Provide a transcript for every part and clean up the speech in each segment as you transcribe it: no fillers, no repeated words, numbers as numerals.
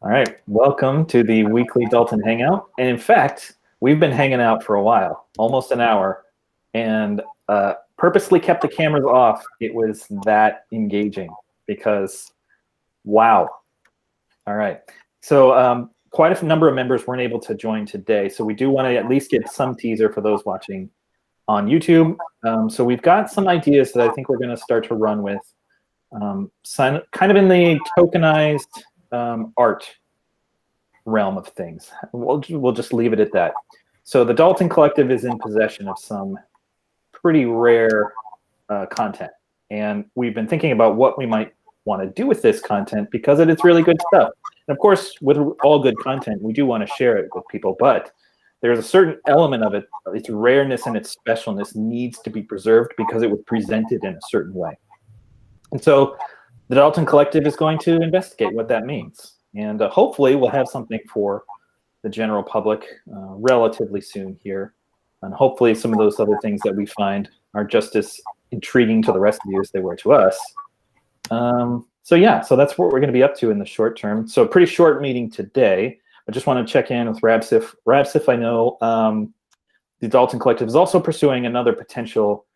All right, welcome to the weekly Dalton Hangout. And in fact, we've been hanging out for a while, almost an hour, and purposely kept the cameras off. It was that engaging because, wow. All right, so quite a number of members weren't able to join today, so we do want to at least get some teaser for those watching on YouTube. So we've got some ideas that I think we're going to start to run with, kind of in the tokenized art realm of things. We'll just leave it at that. So the Dalten Collective is in possession of some pretty rare content, and we've been thinking about what we might want to do with this content because it's really good stuff. And of course, with all good content, we do want to share it with people, but there's a certain element of it, its rareness and its specialness needs to be preserved because it was presented in a certain way. And so the Dalten Collective is going to investigate what that means. And hopefully we'll have something for the general public relatively soon here. And hopefully some of those other things that we find are just as intriguing to the rest of you as they were to us. So yeah, so that's what we're going to be up to in the short term. So a pretty short meeting today. I just want to check in with Rabsif. Rabsif, I know the Dalten Collective is also pursuing another potential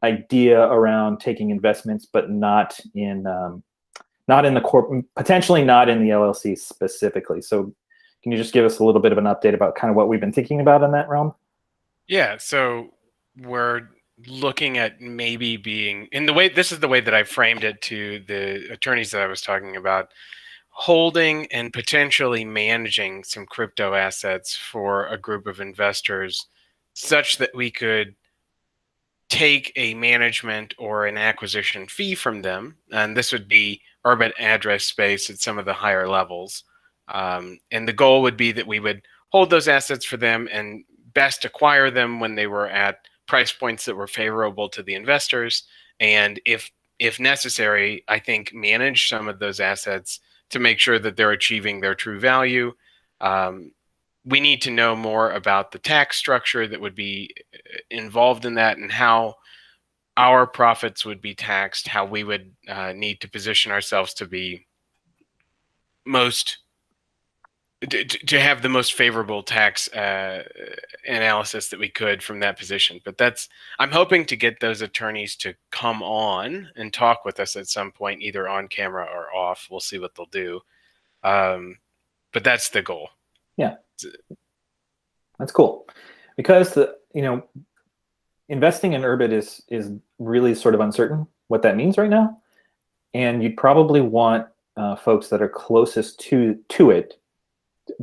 idea around taking investments, but not in the corp, potentially not in the LLC specifically. So can you just give us a little bit of an update about kind of what we've been thinking about in that realm? Yeah, so we're looking at maybe being in the way, this is the way that I framed it to the attorneys that I was talking about, holding and potentially managing some crypto assets for a group of investors such that we could take a management or an acquisition fee from them. And this would be Urbit address space at some of the higher levels. And the goal would be that we would hold those assets for them and best acquire them when they were at price points that were favorable to the investors. And if necessary, I think manage some of those assets to make sure that they're achieving their true value. We need to know more about the tax structure that would be involved in that and how our profits would be taxed, how we would need to position ourselves to be to have the most favorable tax analysis that we could from that position. But I'm hoping to get those attorneys to come on and talk with us at some point, either on camera or off. We'll see what they'll do. But that's the goal. Yeah, that's cool. Because investing in Urbit is really sort of uncertain what that means right now, and you'd probably want folks that are closest to it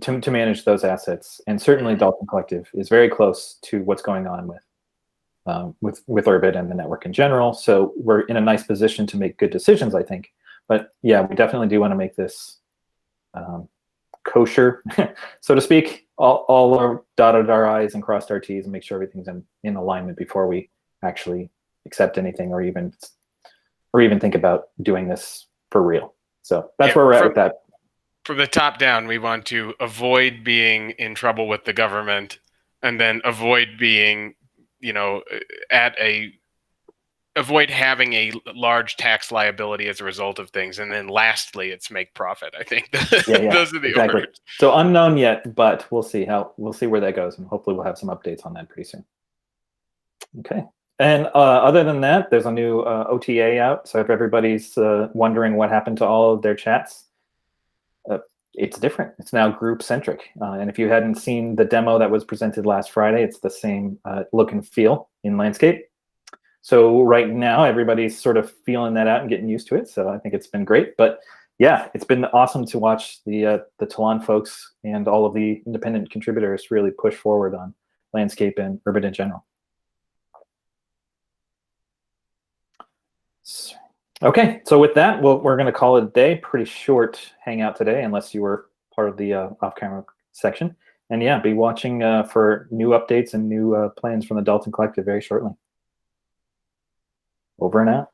to manage those assets. And certainly Dalten Collective is very close to what's going on with Urbit and the network in general. So we're in a nice position to make good decisions, I think. But yeah, we definitely do want to make this kosher, so to speak. All our dotted our I's and crossed our T's and make sure everything's in alignment before we actually accept anything or even think about doing this for real. So that's where we're at with that. From the top down, we want to avoid being in trouble with the government, and then avoid being, avoid having a large tax liability as a result of things, and then lastly, it's make profit. I think those are the orders. So unknown yet, but we'll see where that goes, and hopefully we'll have some updates on that pretty soon. Okay. And other than that, there's a new OTA out. So if everybody's wondering what happened to all of their chats, it's different. It's now group-centric. And if you hadn't seen the demo that was presented last Friday, it's the same look and feel in landscape. So right now, everybody's sort of feeling that out and getting used to it. So I think it's been great. But yeah, it's been awesome to watch the Talon folks and all of the independent contributors really push forward on landscape and Urbit in general. Okay, so with that, we're going to call it a day. Pretty short hangout today, unless you were part of the off-camera section. And yeah, be watching for new updates and new plans from the Dalten Collective very shortly. Over and out.